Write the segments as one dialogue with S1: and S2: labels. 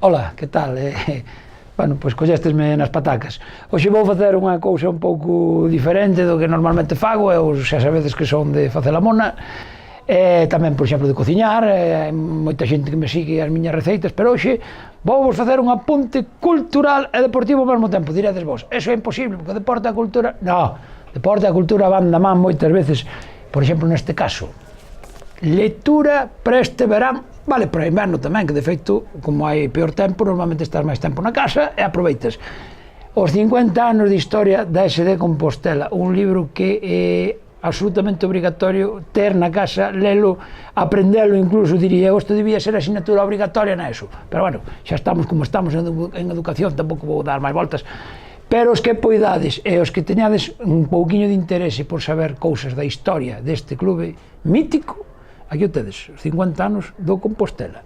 S1: Hola, que tal? Bueno, pois collestesme nas patacas. Hoxe vou facer unha cousa un pouco diferente do que normalmente fago, eu xa sabedes que son de facer a mona, tamén, por exemplo, de cociñar, hai moita xente que me sigue as miñas receitas, pero hoxe vou vos facer un apunte cultural e deportivo ao mesmo tempo, diredes vos, eso é imposible, porque o deporte e a cultura, no, deporte e a cultura van da man moitas veces, por exemplo, neste caso, lectura para este verán, vale para inverno tamén, que de feito, como hai peor tempo, normalmente estás máis tempo na casa e aproveitas. Os 50 anos de historia da SD Compostela, un libro que é absolutamente obrigatorio ter na casa, lelo, aprendelo incluso, diría, isto debía ser asignatura obrigatoria na ESO, pero bueno, xa estamos como estamos en educación, tampouco vou dar máis voltas, pero os que poidades e os que teñades un pouquiño de interese por saber cousas da historia deste clube mítico, aquí o tedes, os 50 anos do Compostela,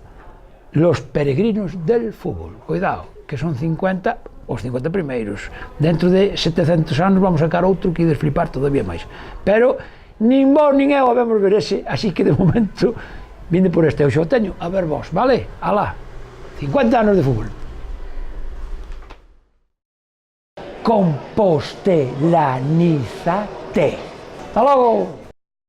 S1: los peregrinos del fútbol, cuidado, que son 50, os 50 primeiros, dentro de 700 anos vamos sacar outro que ides flipar todavía máis, pero nin vos nin eu habemos ver ese, así que de momento vinde por este, eu xa o teño, a ver vos, vale? Alá, 50 anos de fútbol. Compostelanizate. Hasta logo!